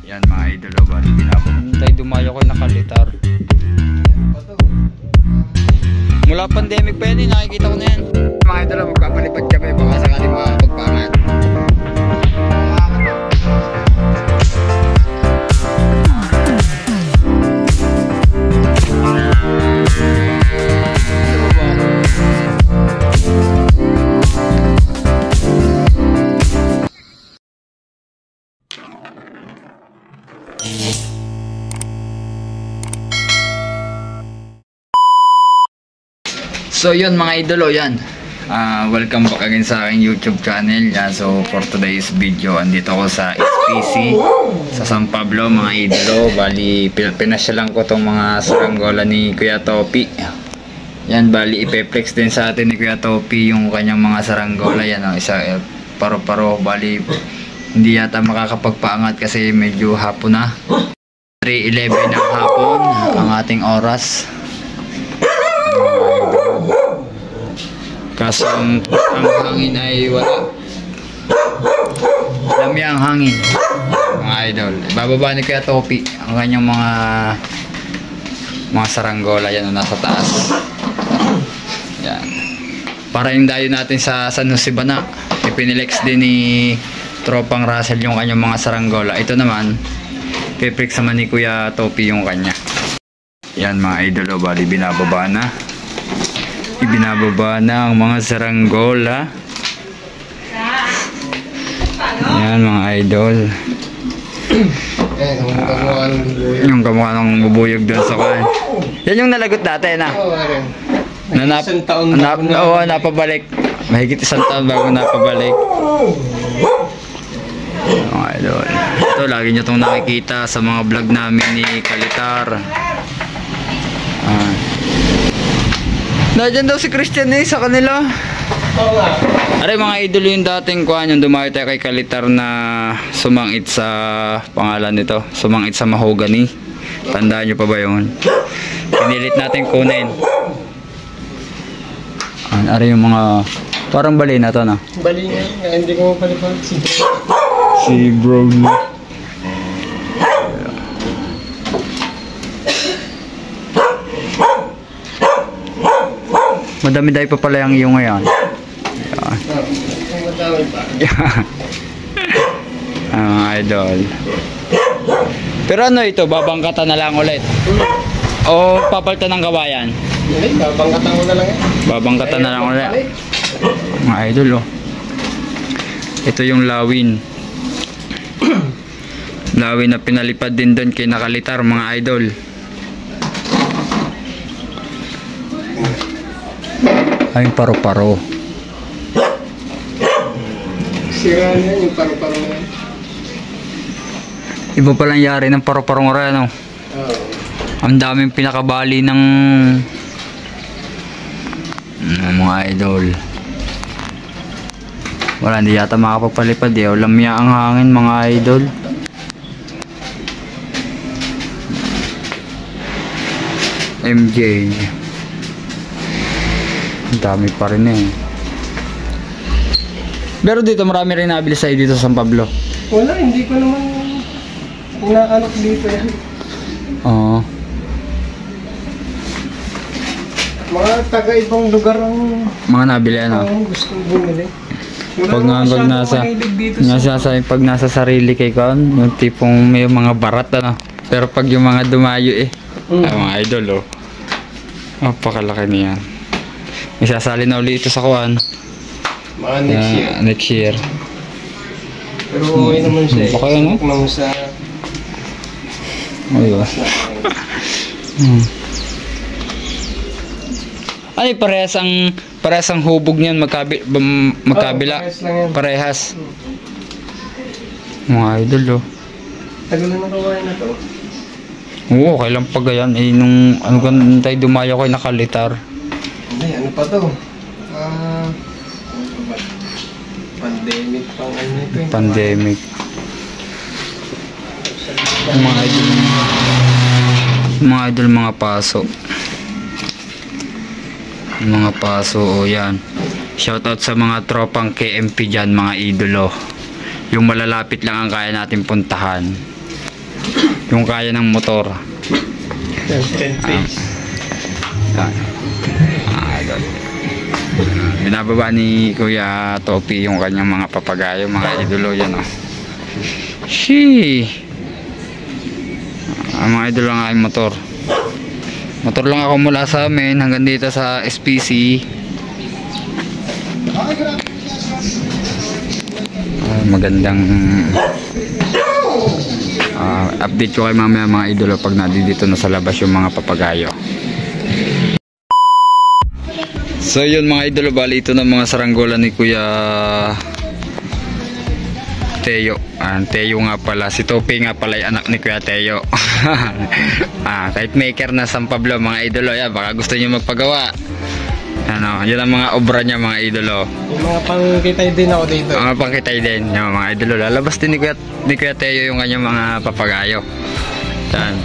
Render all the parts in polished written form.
Yan mga idol, bali pinapahintay dumayo ko nakalitar. Mula pandemic pa yan, nakikita ko na yan. Mga idol, magpapalipad kami baka sakaling makapagpangat. So yun mga idolo, yan. Welcome back again sa aking YouTube channel. Yan, so for today's video, andito ako sa SPC sa San Pablo mga idolo. Bali, pinasyalan ko tong mga saranggola ni Kuya Topi. Yan, bali ipeplex din sa atin ni Kuya Topi yung kanyang mga saranggola. Yan, isa paro-paro. Bali, hindi yata makakapagpaangat kasi medyo hapon na. 3:11 ng hapon ang ating oras. Kaso ang hangin ay wala. Dami ang hangin mga idol. Bababa ni Kuya Topi ang kanyang mga saranggola. Yan nasa taas. Yan. Para yung dayo natin sa San Jose Bana, ipinilex din ni Tropang Russell yung kanyang mga saranggola. Ito naman piprix naman ni Kuya Topi yung kanya. Yan mga idol, bali binababa na. Ibinababa na ang mga saranggola. Yan mga idol. Yung kamukha ng bubuyog doon sa kan. Yan yung nalagot dati na. Napabalik. Mahigit 1 taon bago napabalik. Mga idol. Ito lagi nyo itong nakikita sa mga vlog namin ni Kalitar. Nandiyan daw si Christian sa kanila. Oo nga. Aray mga idol, yung dating kuhan yung dumayo tayo kay Kalitar na sumangit sa pangalan nito. Sumangit sa mahogany. Tandaan nyo pa ba yun? Pinilit natin kunin. Aray yung mga parang bali na to na. Bali nga, hindi ko mapalipag si Brown. Madami dahil pa pala yung iyo ngayon. Idol. Pero ano ito? Babangkatan na lang ulit? O papalitan ng kawayan? Hindi, babangkatan ko na lang yan. Babangkatan na lang ulit. Mga idol oh. Ito yung lawin. Lawin na pinalipad din doon kay Nakalitar mga idol. Ay, paro-paro. Sira na yan, yung paro-paro na yan. Iba palang yari ng paro-parong rin, no? Ang daming pinakabali ng mga idol. Wala, hindi yata makapagpalipad eh. Lamya ang hangin mga idol. MJ. Ang dami pa rin eh. Pero dito marami rin nabili sa'yo dito sa San Pablo. Wala, hindi ko naman inaanak dito yan. Oo. Mga taga-ibang lugar ang mga nabili ano? gustong bumili. Pag pag nasa sarili kay Kon, yung tipong may mga barat ano. Pero pag yung mga dumayo eh. Mga idol oh. Napakalaki niyan. Isasali na ulit ito sa kuwan. Mga next year. Next year. Pero okay naman siya eh. Okay ano? Naman sa ayun. Ay, parehas ang hubog niyan magkabila. Parehas. Mga idol oh. Tagal na nakawain na to. Oo, kailan pa ganyan eh nung ano kan tayo dumayo kay Nakalitar. Hindi, ano pa to? Pandemic pang ano ito eh. Pandemic. Mga idol, mga paso. Mga paso, o yan. Shoutout sa mga tropang KMP dyan, mga idolo. Yung malalapit lang ang kaya natin puntahan. Yung kaya ng motor. 10 pace. Yan. Idol. Binababa ni Kuya Topi yung kanyang mga papagayo, mga idolo. Yan o. Shee! Mga idol ang aking motor. Motor lang ako mula sa amin hanggang dito sa SPC. Magandang update ko kay mamaya mga idolo pag nandito na sa labas yung mga papagayo. So yun mga idolo, bali ito na mga saranggola ni Kuya Teo. Teo nga pala, si Topi nga pala ay anak ni Kuya Teo. Kahit maker na San Pablo mga idolo, yan, baka gusto niyo magpagawa. Ano, yun ang mga obra niya mga idolo. Yung mga pangkitay din ako dito. Mga pangkitay din, yung mga idolo. Lalabas din ni Kuya Teo yung kanyang mga papagayo. Yan.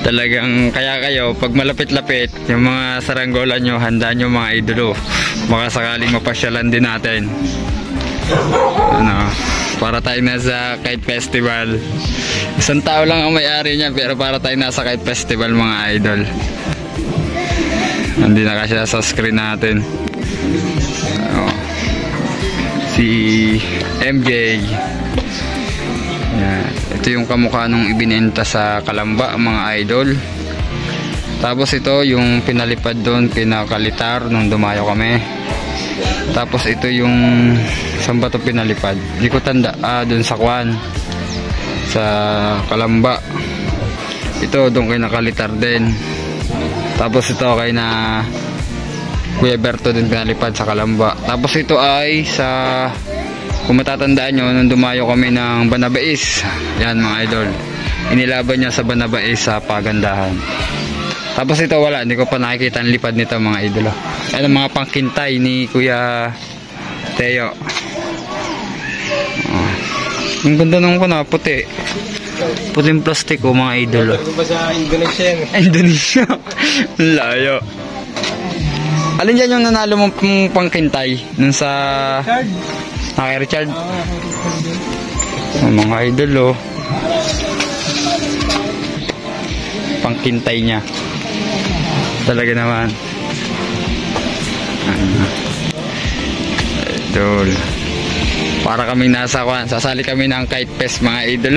Talagang kaya kayo, pag malapit-lapit, yung mga saranggola nyo, handa nyo mga idolo. Baka sakaling mapasyalan din natin. Ano, para tayo nasa Kite Festival. Isang tao lang ang may-ari niya, pero para tayo nasa Kite Festival mga idol. Hindi na kasi sa screen natin. Si MJ. Yan. Ito yung kamukha nung ibinenta sa Kalamba mga idol. Tapos ito yung pinalipad doon, pinakalitar nung dumayo kami. Tapos ito yung saan ba ito pinalipad? Di ko tanda. Doon sa Kwan, sa Kalamba. Ito doon kay nakalitar din. Tapos ito kay na Kuya Berto din pinalipad sa Kalamba. Tapos ito ay sa, kung matatandaan nyo, nung dumayo kami ng Banabais. Yan mga idol, inilaban niya sa Banabais sa Pagandahan. Tapos ito wala, hindi ko pa nakikita ang lipad nito mga idol. Ayan ang mga pangkintay ni Kuya Teo. Ang ganda nung kuna, puti. Puting plastic o mga idol. Ito ba sa Indonesia yan? Indonesia. Layo. Alin dyan yung nanalo mong pangkintay? Nun sa kay Richard? Mga idol pangkintay niya. Talaga naman. Idol. Para kami nasa Kwan, sasali kami ng Kite Fest mga idol.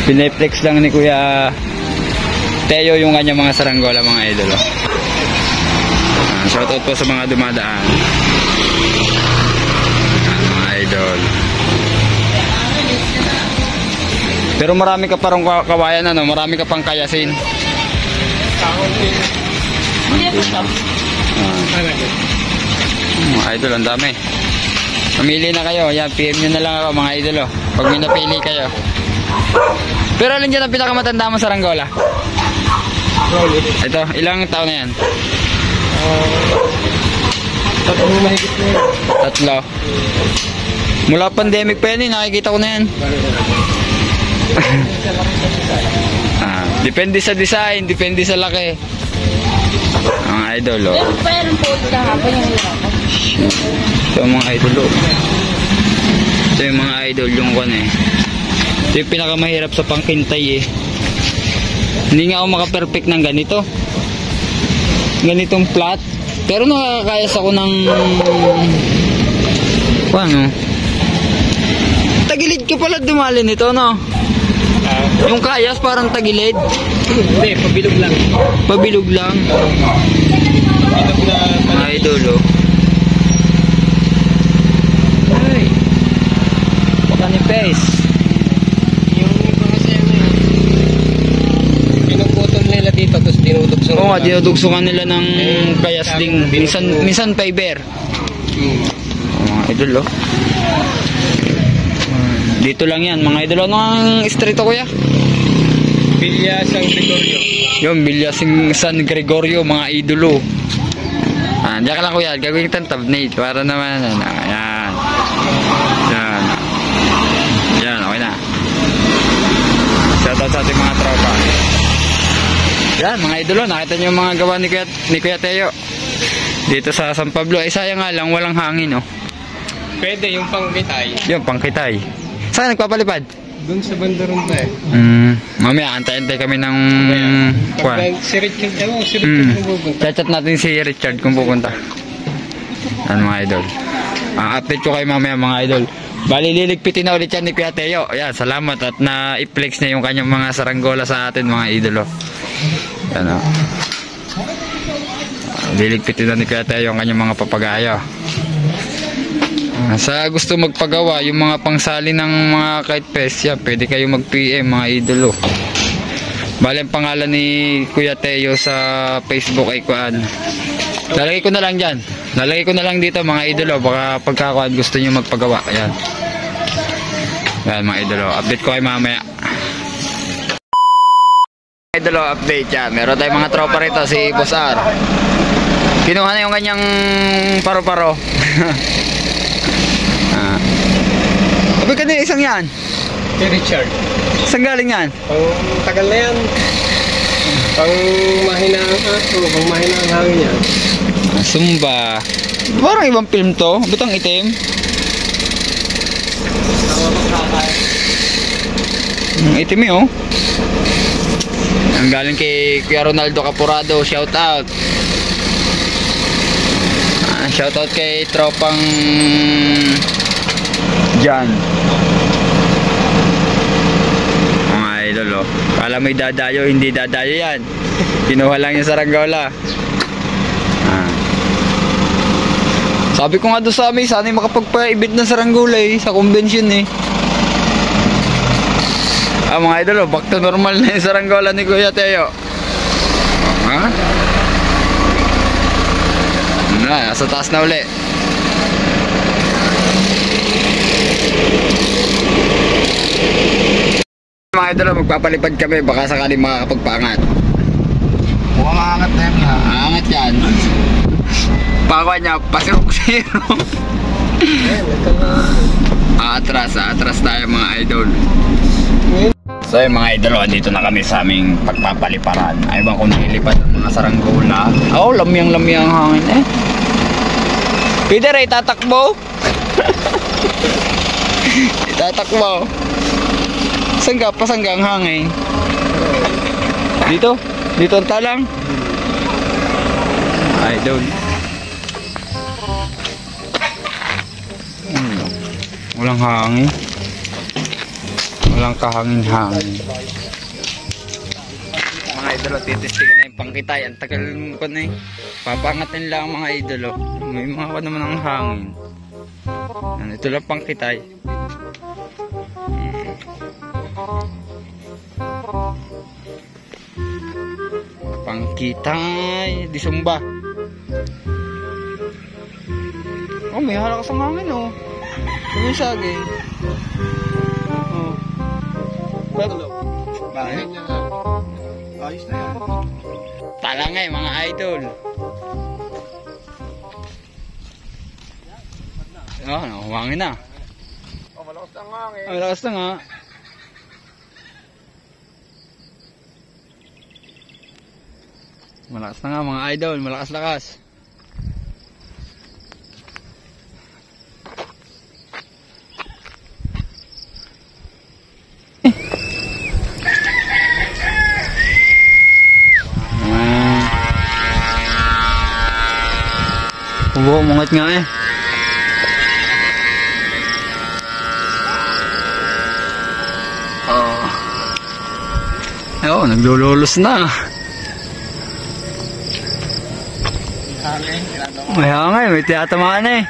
Pineplex lang ni Kuya Teo yung kanyang mga saranggola mga idol. Shoutout po sa mga dumadaan. Mga idol. Pero marami ka parang kawayan ano, marami ka pang kayasin. Mga idol, ang dami. Mamili na kayo. Yan, PM nyo na lang ako mga idol. Pag may napili kayo. Pero alin dyan ang pinakamatanda mo sa saranggola? Ito, ilang taon na yan? 3 mahigit na yan. 3. Mula pandemic pa yan nakikita ko na yan. Depende sa design, depende sa laki. Mga idol Pero po ito hapon yung hirapan. Ito mga idol Ito yung mga idol yung kan Ito yung pinakamahirap sa pangkintay Hindi nga ako makaperfect ng ganito. Ganitong flat. Pero nakakayas ako ng paano? Tagilid ka pala dumali nito, no? Yung kayas parang tagilid. Hindi, pabilog lang. Pabilog lang. Pabilog na Idol Ay. Baka ni face. yung iba kasi pinuputol nila dito tapos dinudugsungan. Oo nga, dinudugsungan nila ng kayas ding minsan fiber. Idol dito lang yan mga idol. Ano ang street kuya? Villa San Gregorio. Yung Villa San Gregorio mga idolo. Diyan ka lang kuya, gagawin kitang thumbnail para naman yan. Yan, okay na. Shoutout sa ating mga tropa. Yan mga idolo, nakita nyo yung mga gawa ni Kuya Teo dito sa San Pablo. Sayang nga lang walang hangin Pwede yung pangkitay. Yung pangkitay. Saan nagpapalipad? Doon sa banda ron ba eh. Mamaya, antay-antay kami ng... Pag si Richard, si Richard kung pupunta. Chat natin si Richard kung pupunta. Ano mga idol? Update ko kayo mamaya mga idol. Bali, liligpitin na ulit yan ni Kuya Teo. Ayan, salamat at na-flex niya yung kanyang mga saranggola sa atin mga idolo. Ayan o. Liligpitin na ni Kuya Teo yung kanyang mga papagayo. Sa gusto magpagawa, yung mga pangsali ng mga kite fest, pwede kayo mag-PM mga idolo. Bali, ang pangalan ni Kuya Teo sa Facebook ay kuan. Lalagay ko na lang dyan. Lalagay ko na lang dito mga idolo. Baka pagkakuan gusto nyo magpagawa. Ayan. Ayan mga idolo. Update ko kayo mamaya. Idolo, update yan. Meron tayong mga tropa rito. Si Boss R. Kinuha na yung kanyang paro-paro. Sabi ka na isang yan. Si Richard. Saan galing yan? Pang tagal na yan. Pang mahina ang hangin yan. Sumba. Parang ibang film to. Ba't ang itim? Ang itim eh oh. Ang galing kay Kuya Ronaldo Capurado. Shout out. Shout out kay tropang Jan. Mga idol oh. Kala may dadayo, hindi dadayo yan. Kinuha lang yung saranggola. Sabi ko nga doon sa amin, sana makapagpaibit ng saranggola eh, sa convention eh. Mga idol oh, back to normal na yung saranggola ni Kuya Teo. Ha? Sa taas na uli. Mga idol, magpapalipad kami, baka sakaling makakapagpangat. Mukhang aangat na yan ha. Aangat yan. Pakwa niya, pasirok zero. Atras tayo mga idol. So yung mga idol, dito na kami sa aming pagpapaliparan. Ay bang kung nilipad ang mga saranggola. Lamyang-lamyang hangin eh. Peter, itatakbo. Itatakbo. Pasangga ang hangin. Dito ang talang. Idol. Walang hangin. Walang kahangin-hangin. Mga idolo, titistig na yung pangkitay. Ang tagal ko na eh. Papangatin lang mga idolo. May mga ko naman ang hangin. Ito lang pangkitay. Pangkitay. Di sumba. Oh, may halakas ang hangin oh. May saging. Oh. Bakit? Ayos na yan. Talangay mga idol. Humangin na. Malakas na nga eh. Malakas na nga. Malakas na nga mga idol. Malakas-lakas. Mungat nga eh. Naglululos na. May hangin, may tiyatamaan eh.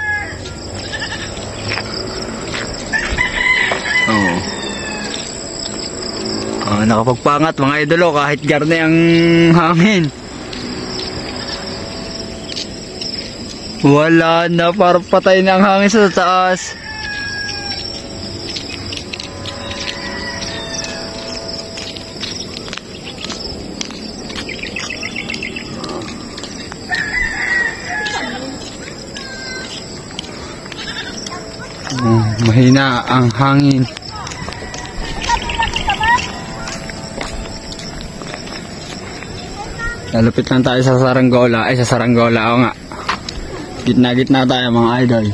Nakapagpangat mga idolo kahit garne ang hangin. Wala na, parang patay na ang hangin sa taas. Mahina ang hangin. Lalapit lang tayo sa saranggola. Sa saranggola, oo nga. Gitna-gitna tayo mga idol.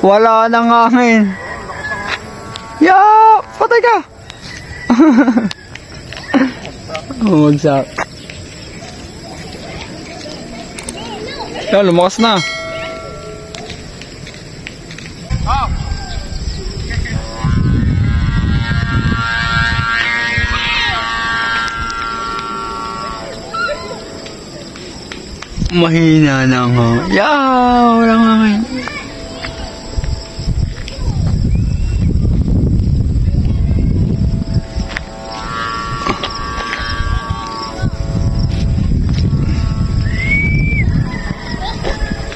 Wala nang hangin. Yeah! Patay ka! Bumagsak. Lumakas na. Mahina na nga. Walang hangin.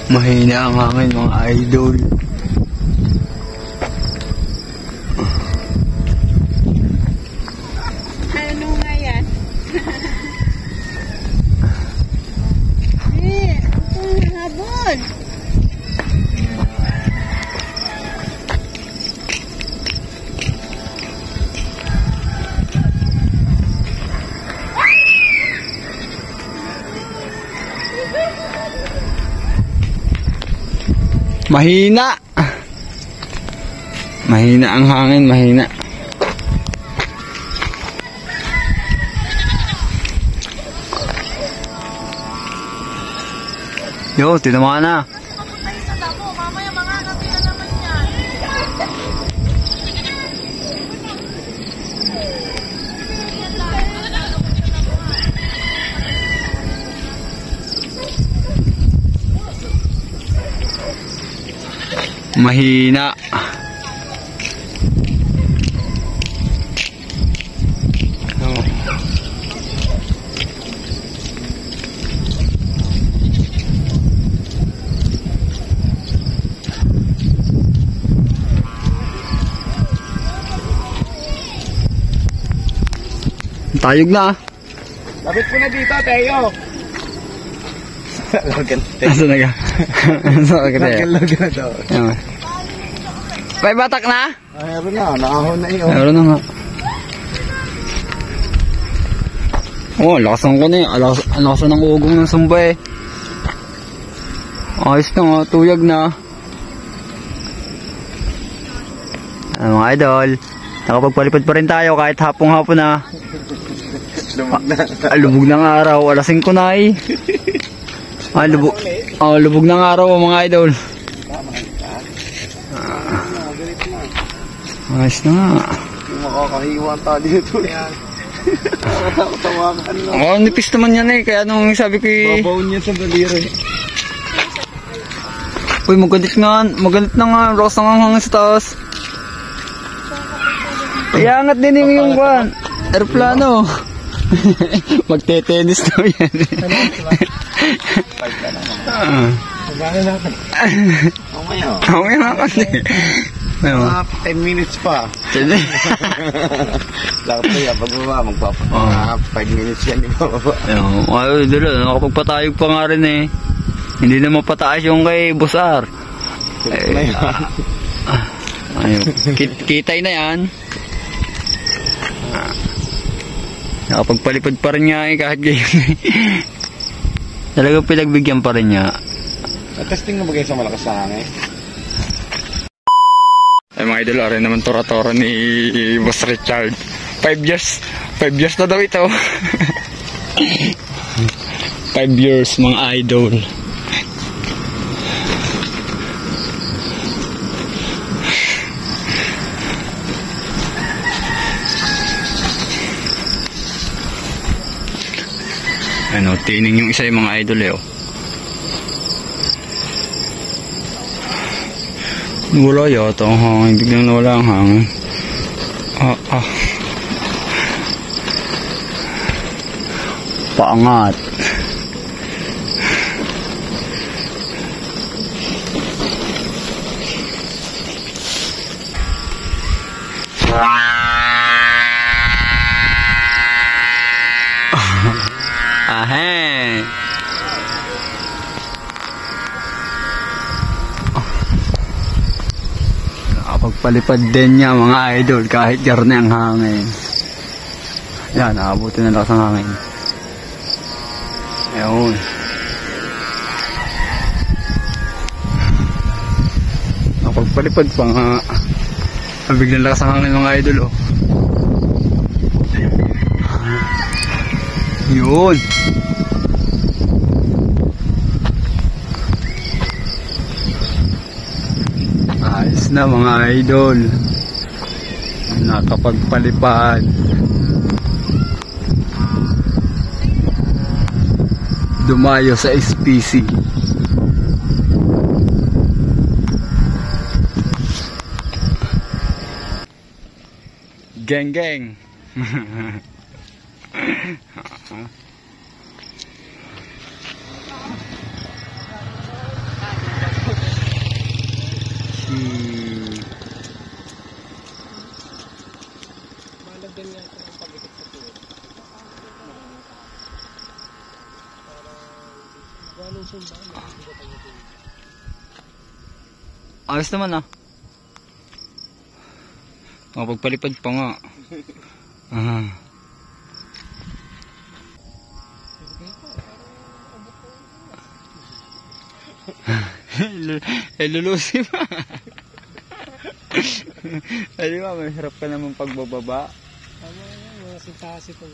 Mahina ang hangin mga idol. Ano nga yan? Habol! Mahina. Mahina ang hangin, mahina. Yo, tinamaan na. Mahina. Tayog na. Lapit po na dito, Teo. Asa na ka? Asa na ka, Teo? Logan na daw. May batak na? Meron na, nakahon na yun. Meron na nga. Lakasan ko na eh. Lakasan ng ugong ng sumba eh. Ayos na nga, tuyag na. Mga idol, nakapagpalipad pa rin tayo kahit hapong-hapon na. Lumog na. Lubog ng araw, alas 5 na eh. Lubog ng araw mga idol. Ayos na nga. Yung makakahiwa ang tali ito. Tawakan lang. Nipis naman yan eh. Kaya nung sabi ko babaw niya sa daliri. Uy, magalit na nga. Rokas na nga hangin sa taas. Iangat din yung kwan. Aeroplano. Magte-tennis daw yan. Magana natin. Okay na kasi. Mga 10 minutes pa. Lakot na yan, pagbaba, magpapa. 5 minutes yan, di ba baba? Ay, dito, nakapagpatayog pa nga rin eh. Hindi na mapataas yung kay Busar. Kitay na yan. Nakapagpalipad pa rin nga eh, kahit gayon. Talagang pinagbigyan pa rin niya. Testing mo ba kayo sa malakas na hangin? Ay mga idol, arin naman tora-tora ni Boss Richard. 5 years. 5 years na daw ito. 5 years mga idol. Ano, tining yung isa yung mga idol eh. Wala yata ang hangin. Biglang nawala ang hangin. Paangat. Ahe. Nakapagpalipad din niya mga idol kahit garne ang hangin. Yan, nakabuti na lakas ang hangin. Ayun. Nakapagpalipad pa nga. Biglang lakas ang hangin mga idol oh. Yun. Ayos na mga idol. Nakapagpalipad. Dumayo sa SPC. Geng geng. Malagyan nga ito ng pagkikit sa tuwid. Walong sumba. Ayos naman ah. Pagpalipad pa nga. Lulusi pa. Di ba, may hirap ka naman pagbababa. Tama yan, mga sintasi po.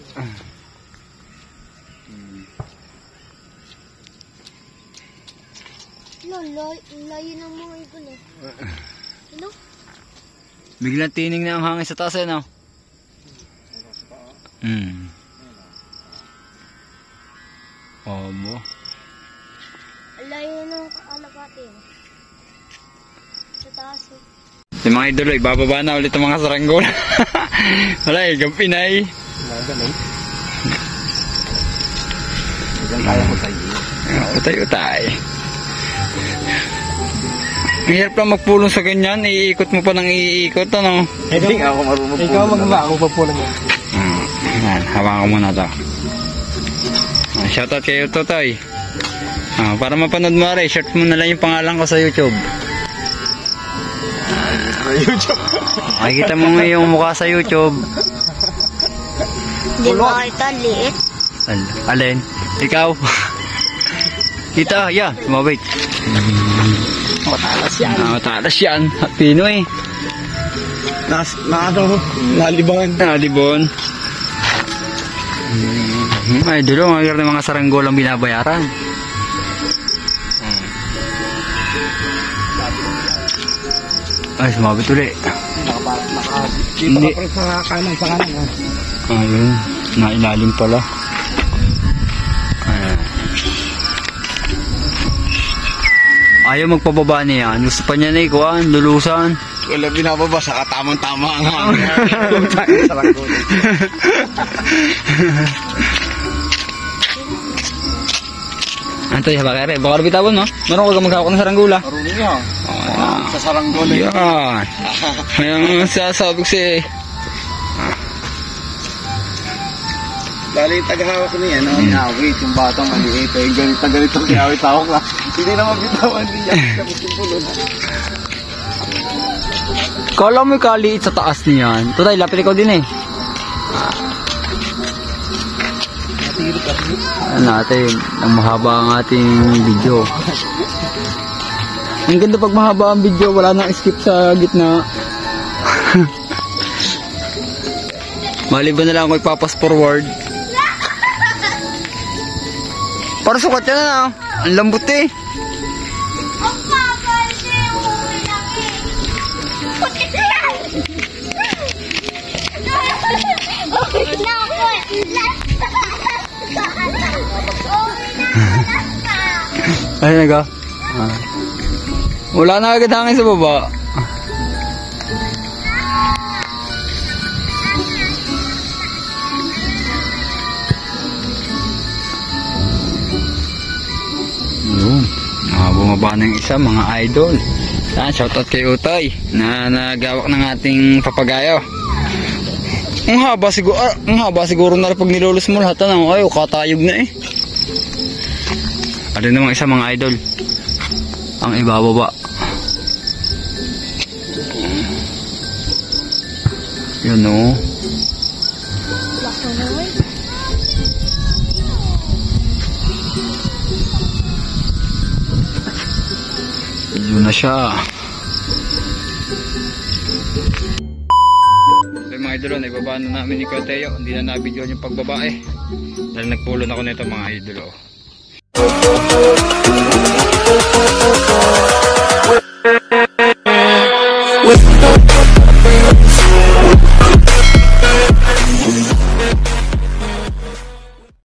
Layo ng mga ibon eh. Ano? Biglang tining na ang hangin sa taas eh, no? Obo. Layo ng kalapati. Sa taas eh. Yung mga idolo, ibababa na ulit ang mga saranggola. Wala eh, gampinay. Utay-utay. Ang hirap lang magpulong sa ganyan, iikot mo pa ng iikot, ano? Hindi ako marunong po. Ikaw magba, ako pa po lang yan. Yan, hawakan ko muna to. Shoutout kayo, Totoy. Para mapanood mo rin, short mo na lang yung pangalan ko sa YouTube. Makikita mo nga yung mukha sa YouTube. Hindi ba kita liit? Alin? Ikaw? Kita, yeah, mabait. Matalas yan. Matalas yan. Pinoy. Nalibangan. Nalibon. Ay, dulo, mga saranggolang binabayaran. Ay, sumabit ulit. Dito ka pa sa kanan, sa kanan. Ayun, nailalim pala. Ayaw magpababa niya. Gusto pa niya na ikuan, lulusan. Wala binababa sa katamang-tama ang hangin. Antoy, bakere. Baka bitawan, no? Meron ka maghawak ng saranggula. Marunong niya. Sa saranggola. Yan. Ayan, sasabi ko si... Dali yung tagahawak ko niya, no? Inawit, yung batang maliit. Ganito kinawit ako ka. Hindi na mabitawan din yan. Tapos yung pulo na. Kala mo kaliit sa taas niyan. Tutay, lapit ikaw din eh. Natin, ang mahaba ang ating video. Ang ganda pag mahaba ang video, wala nang skip sa gitna. Maliban na lang ako ipapas forward. Para sukat yan na. Ang lambot eh. Ay, naga. Wala na agad hangin sa baba. Yun. Bumaba na yung isa, mga idol. Shoutout kay Utoy na nagawak ng ating papagayo. Ang haba siguro na pag nilulus mo lahat na. Ay, katayog na eh. Ano namang isa mga idol ang ibababa. Yun o. Yun na siya. idolo, naibaba na namin ni Kuya Teo. Hindi na nabidyo yung pagbabae dahil nagpulon ako nito mga idolo.